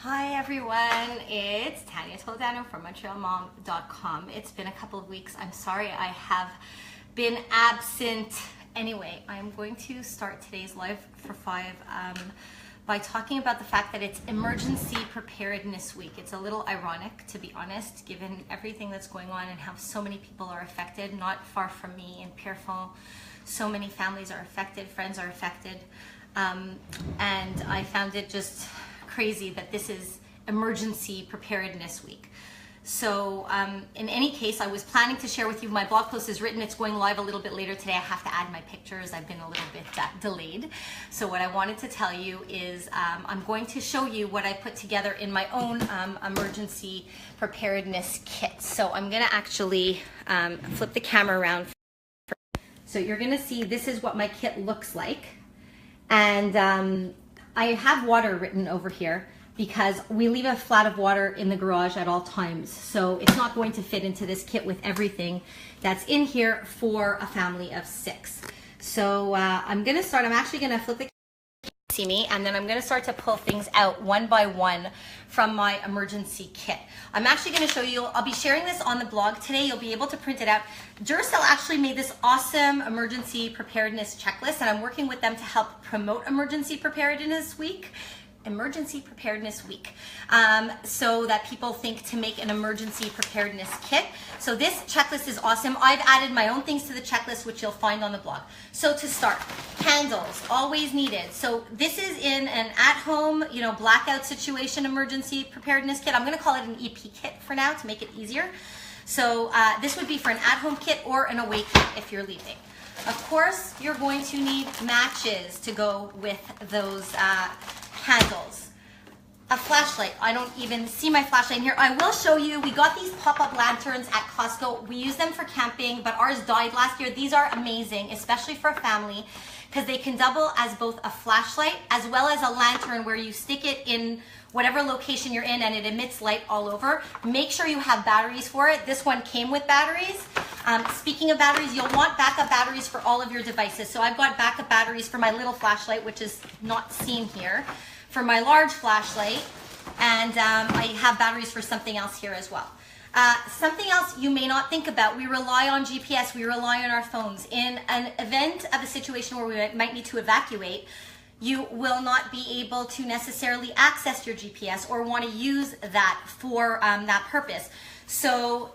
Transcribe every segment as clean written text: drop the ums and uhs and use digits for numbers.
Hi everyone, it's Tanya Toledano from MontrealMom.com. It's been a couple of weeks. I'm sorry I have been absent. Anyway, I'm going to start today's live for 5 by talking about the fact that it's Emergency Preparedness Week. It's a little ironic, to be honest, given everything that's going on and how so many people are affected. Not far from me in Pierrefonds, so many families are affected, friends are affected, and I found it just crazy that this is Emergency Preparedness Week. So in any case, I was planning to share with you, my blog post is written, it's going live a little bit later today. I have to add my pictures. I've been a little bit delayed. So what I wanted to tell you is I'm going to show you what I put together in my own Emergency Preparedness Kit. So I'm gonna actually flip the camera around. So you're gonna see this is what my kit looks like. And I have water written over here because we leave a flat of water in the garage at all times. So it's not going to fit into this kit with everything that's in here for a family of 6. So I'm gonna start, I'm actually gonna flip the see me, and then I'm gonna start to pull things out one by one from my emergency kit. I'm actually gonna show you, I'll be sharing this on the blog today. You'll be able to print it out. Duracell actually made this awesome emergency preparedness checklist, and I'm working with them to help promote Emergency Preparedness Week. So that people think to make an emergency preparedness kit. So this checklist is awesome. I've added my own things to the checklist, which you'll find on the blog. So to start, candles, always needed. So this is in an at-home, blackout situation emergency preparedness kit. I'm gonna call it an EP kit for now to make it easier. So this would be for an at-home kit or an away kit if you're leaving. Of course, you're going to need matches to go with those candles. A flashlight. I don't even see my flashlight in here. I will show you, we got these pop-up lanterns at Costco. We use them for camping, but ours died last year. These are amazing, especially for a family, because they can double as both a flashlight as well as a lantern where you stick it in whatever location you're in and it emits light all over. Make sure you have batteries for it. This one came with batteries. Speaking of batteries, you'll want backup batteries for all of your devices. So I've got backup batteries for my little flashlight, which is not seen here, for my large flashlight, and I have batteries for something else here as well. Something else you may not think about, we rely on GPS, we rely on our phones. In an event of a situation where we might need to evacuate, you will not be able to necessarily access your GPS or want to use that for that purpose. So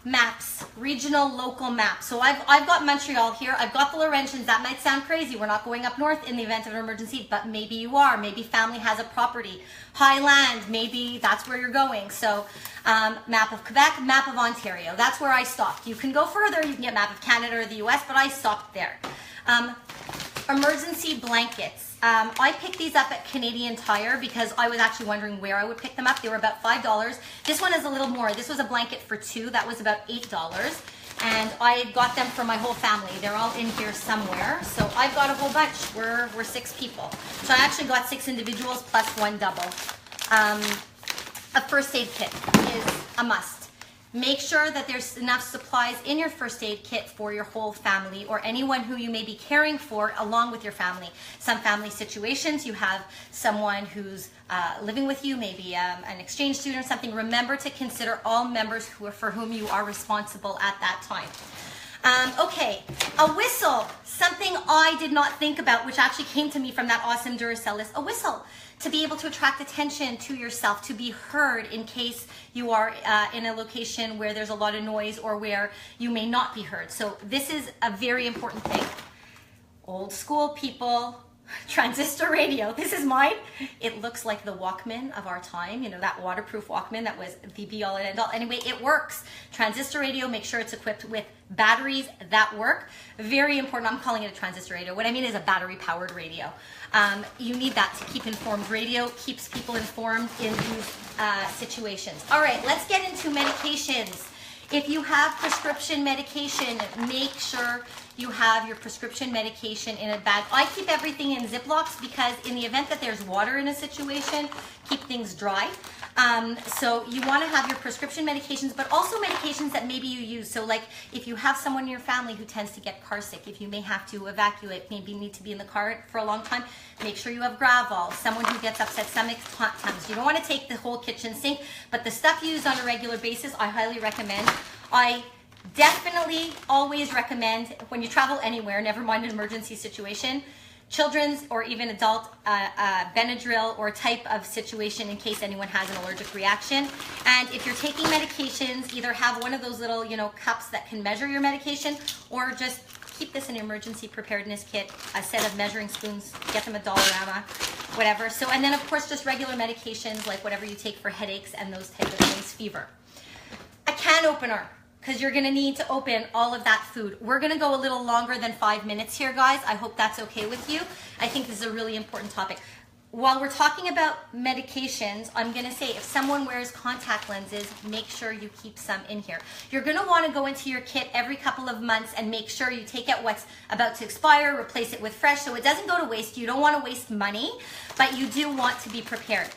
maps, regional, local maps. So I've got Montreal here. I've got the Laurentians. That might sound crazy. We're not going up north in the event of an emergency, but maybe you are. Maybe family has a property. Highland, maybe that's where you're going. So map of Quebec, map of Ontario. That's where I stopped. You can go further. You can get map of Canada or the US, but I stopped there. Emergency blankets. I picked these up at Canadian Tire because I was actually wondering where I would pick them up. They were about $5. This one is a little more. This was a blanket for 2. That was about $8. And I got them for my whole family. They're all in here somewhere. So I've got a whole bunch. We're 6 people. So I actually got 6 individuals plus 1 double. A first aid kit is a must. Make sure that there's enough supplies in your first aid kit for your whole family or anyone who you may be caring for along with your family. Some family situations, you have someone who's living with you, maybe an exchange student or something. Remember to consider all members for whom you are responsible at that time. Okay, a whistle, something I did not think about, which actually came to me from that awesome Duracell list. A whistle, to be able to attract attention to yourself, to be heard in case you are in a location where there's a lot of noise or where you may not be heard. So this is a very important thing. Old school people, transistor radio. This is mine. It looks like the Walkman of our time, that waterproof Walkman that was the be all and end all. Anyway, it works. Transistor radio, make sure it's equipped with batteries that work. Very important. I'm calling it a transistor radio. What I mean is a battery powered radio. You need that to keep informed. Radio keeps people informed in these situations. All right, let's get into medications. If you have prescription medication, make sure you have your prescription medication in a bag. I keep everything in Ziplocs because in the event that there's water in a situation, keep things dry. So you want to have your prescription medications, but also medications that maybe you use. So like if you have someone in your family who tends to get car sick, if you may have to evacuate, maybe need to be in the car for a long time, make sure you have Gravol. Someone who gets upset stomach times. You don't want to take the whole kitchen sink, but the stuff you use on a regular basis, I highly recommend. I definitely always recommend when you travel anywhere, never mind an emergency situation, children's or even adult Benadryl or type of situation in case anyone has an allergic reaction. And if you're taking medications, either have one of those little, cups that can measure your medication, or just keep this in your emergency preparedness kit, a set of measuring spoons, get them at Dollarama, whatever. So, and then of course, just regular medications like whatever you take for headaches and those type of things, fever. A can opener, because you're gonna need to open all of that food. We're gonna go a little longer than 5 minutes here, guys. I hope that's okay with you. I think this is a really important topic. While we're talking about medications, I'm gonna say if someone wears contact lenses, make sure you keep some in here. You're gonna wanna go into your kit every couple of months and make sure you take out what's about to expire, replace it with fresh, so it doesn't go to waste. You don't wanna waste money, but you do want to be prepared.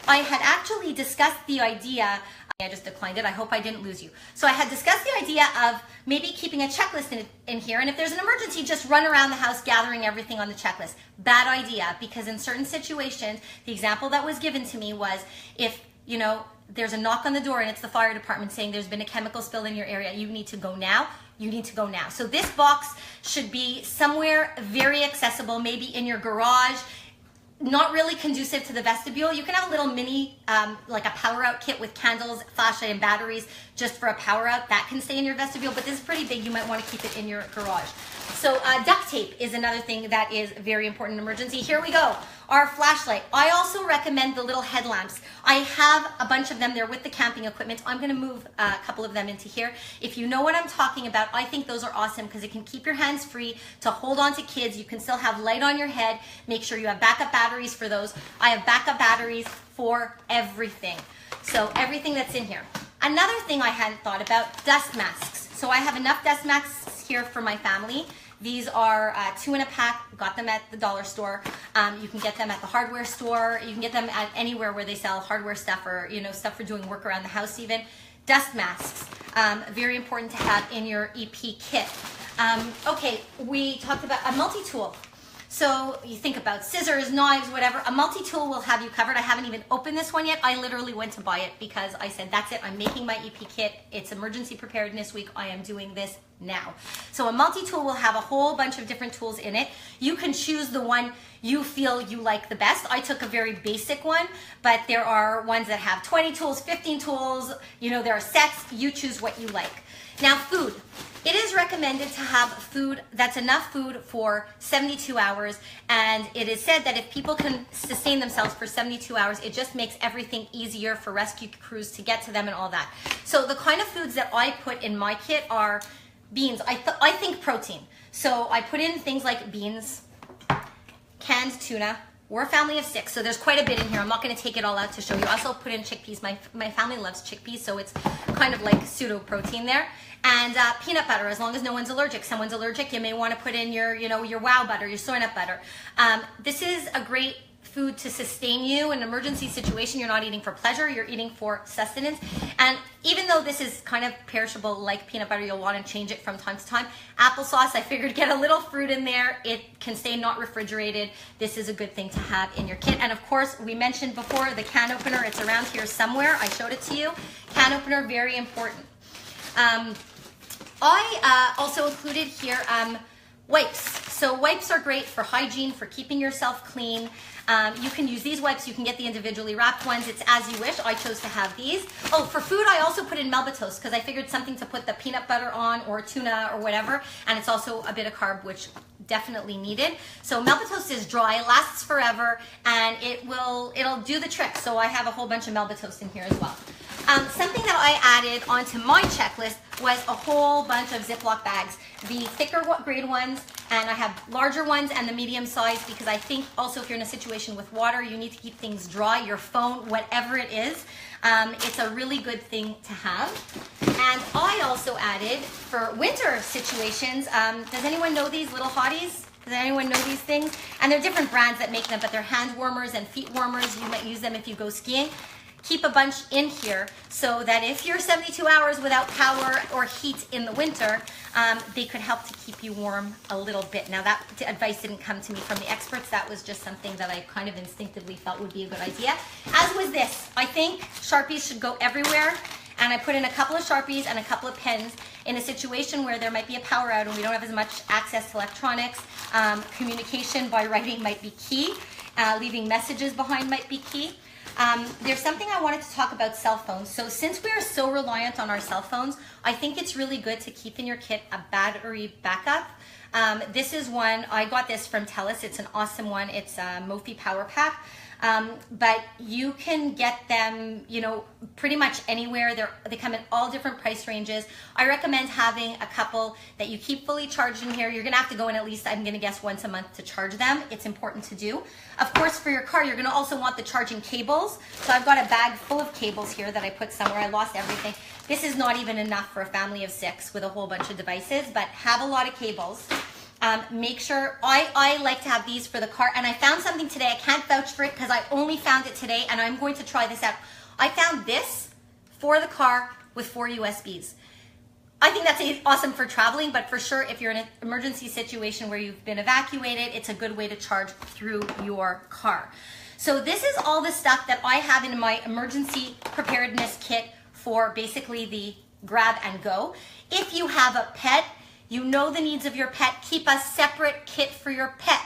I had actually discussed the idea, I just declined it. I hope I didn't lose you. So I had discussed the idea of maybe keeping a checklist in here, and if there's an emergency, just run around the house gathering everything on the checklist. Bad idea, because in certain situations, the example that was given to me was if, there's a knock on the door and it's the fire department saying there's been a chemical spill in your area, you need to go now. You need to go now. So this box should be somewhere very accessible, maybe in your garage, not really conducive to the vestibule. You can have a little mini, like a power out kit with candles, flashlight, and batteries just for a power out. That can stay in your vestibule, but this is pretty big. You might want to keep it in your garage. So duct tape is another thing that is very important in emergency. Here we go. Our flashlight. I also recommend the little headlamps. I have a bunch of them there with the camping equipment. I'm going to move a couple of them into here. If you know what I'm talking about, I think those are awesome because it can keep your hands free to hold on to kids. You can still have light on your head. Make sure you have backup batteries for those. I have backup batteries for everything. So everything that's in here. Another thing I hadn't thought about, dust masks. So I have enough dust masks here for my family. These are 2 in a pack. Got them at the dollar store. You can get them at the hardware store. You can get them at anywhere where they sell hardware stuff or stuff for doing work around the house even. Dust masks, very important to have in your EP kit. Okay, we talked about a multi-tool. So you think about scissors, knives, whatever. A multi-tool will have you covered. I haven't even opened this one yet. I literally went to buy it because I said, that's it. I'm making my EP kit. It's emergency preparedness week. I am doing this now. So a multi-tool will have a whole bunch of different tools in it. You can choose the one you feel you like the best. I took a very basic one, but there are ones that have 20 tools, 15 tools. There are sets. You choose what you like. Now, food. It is recommended to have food that's enough food for 72 hours, and it is said that if people can sustain themselves for 72 hours, it just makes everything easier for rescue crews to get to them and all that. So the kind of foods that I put in my kit are beans. I think protein. So I put in things like beans, canned tuna. We're a family of 6, so there's quite a bit in here. I'm not going to take it all out to show you. I also put in chickpeas. My family loves chickpeas, so it's kind of like pseudo protein there. And peanut butter, as long as no one's allergic. Someone's allergic, you may want to put in your wow butter, your soy nut butter. This is a great food to sustain you in an emergency situation. You're not eating for pleasure, you're eating for sustenance. And even though this is kind of perishable like peanut butter, you'll want to change it from time to time. Applesauce, I figured get a little fruit in there. It can stay not refrigerated. This is a good thing to have in your kit. And of course, we mentioned before the can opener. It's around here somewhere. I showed it to you. Can opener, very important. I also included here wipes. So wipes are great for hygiene, for keeping yourself clean. You can use these wipes. You can get the individually wrapped ones. It's as you wish. I chose to have these. Oh, for food, I also put in Melba toast because I figured something to put the peanut butter on or tuna or whatever. And it's also a bit of carb, which definitely needed. So Melba toast is dry, lasts forever, and it'll do the trick. So I have a whole bunch of Melba toast in here as well. Something that I added onto my checklist was a whole bunch of Ziploc bags, the thicker grade ones, and I have larger ones and the medium size because I think also if you're in a situation with water, you need to keep things dry, your phone, whatever it is. It's a really good thing to have. And I also added for winter situations, does anyone know these little hotties? Does anyone know these things? And they're different brands that make them, but they're hand warmers and feet warmers. You might use them if you go skiing. keep a bunch in here so that if you're 72 hours without power or heat in the winter, they could help to keep you warm a little bit. Now that advice didn't come to me from the experts. That was just something that I kind of instinctively felt would be a good idea. As was this. I think Sharpies should go everywhere. And I put in a couple of Sharpies and a couple of pens in a situation where there might be a power out and we don't have as much access to electronics. Communication by writing might be key. Leaving messages behind might be key. There's something I wanted to talk about cell phones. So since we are so reliant on our cell phones, I think it's really good to keep in your kit a battery backup. This is one, I got this from TELUS. It's an awesome one. It's a Mophie Power Pack. But you can get them, you know, pretty much anywhere. They come in all different price ranges. I recommend having a couple that you keep fully charged in here. You're gonna have to go in at least, I'm gonna guess, once a month to charge them. It's important to do. Of course, for your car, you're gonna also want the charging cables. So I've got a bag full of cables here that I put somewhere. I lost everything. This is not even enough for a family of 6 with a whole bunch of devices, but have a lot of cables. Make sure, I like to have these for the car, and I found something today. I can't vouch for it because I only found it today, and I'm going to try this out. I found this for the car with 4 USBs. I think that's awesome for traveling, but for sure, if you're in an emergency situation where you've been evacuated, it's a good way to charge through your car. So this is all the stuff that I have in my emergency preparedness kit for basically the grab and go. If you have a pet, you know the needs of your pet, keep a separate kit for your pet.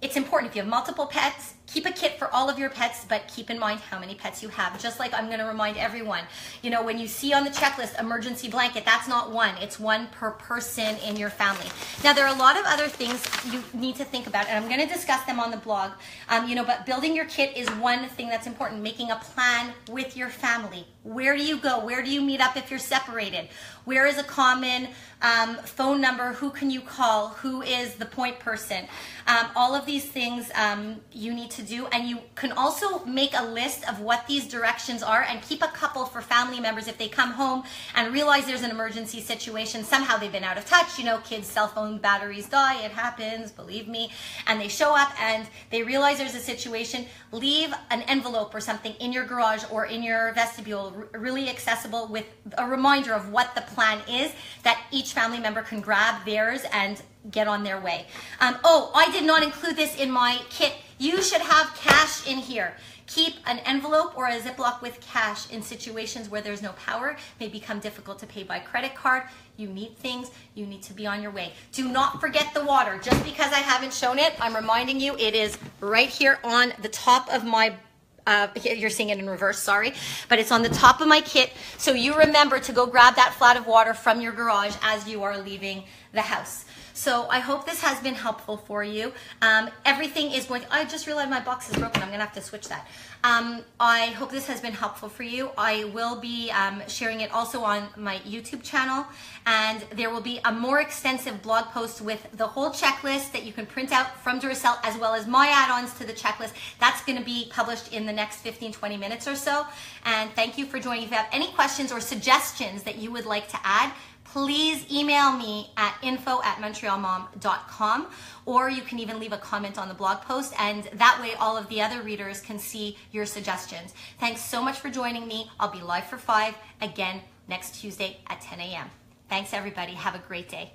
It's important if you have multiple pets, keep a kit for all of your pets, but keep in mind how many pets you have. Just like I'm gonna remind everyone, you know, when you see on the checklist, emergency blanket, that's not one, it's one per person in your family. Now there are a lot of other things you need to think about, and I'm gonna discuss them on the blog, you know, but building your kit is one thing that's important, making a plan with your family. Where do you go? Where do you meet up if you're separated? Where is a common phone number? Who can you call? Who is the point person? All of these things you need to do, and you can also make a list of what these directions are and keep a couple for family members if they come home and realize there's an emergency situation. Somehow they've been out of touch, you know, kids' cell phone batteries die, it happens, believe me, and they show up and they realize there's a situation. Leave an envelope or something in your garage or in your vestibule, really accessible, with a reminder of what the plan is, that each family member can grab theirs and get on their way. Oh, I did not include this in my kit. You should have cash in here. Keep an envelope or a Ziploc with cash in situations where there's no power. It may become difficult to pay by credit card. You need things. You need to be on your way. Do not forget the water. Just because I haven't shown it, I'm reminding you, it is right here on the top of my you're seeing it in reverse, sorry, but it's on the top of my kit, so you remember to go grab that flat of water from your garage as you are leaving the house. So I hope this has been helpful for you. Everything is going, I just realized my box is broken. I'm gonna have to switch that. I hope this has been helpful for you. I will be sharing it also on my YouTube channel, and there will be a more extensive blog post with the whole checklist that you can print out from Duracell, as well as my add-ons to the checklist. That's gonna be published in the next 15-20 minutes or so. And thank you for joining. If you have any questions or suggestions that you would like to add, please email me at info@montrealmom.com, or you can even leave a comment on the blog post, and that way all of the other readers can see your suggestions. Thanks so much for joining me. I'll be live for 5 again next Tuesday at 10 a.m. Thanks everybody. Have a great day.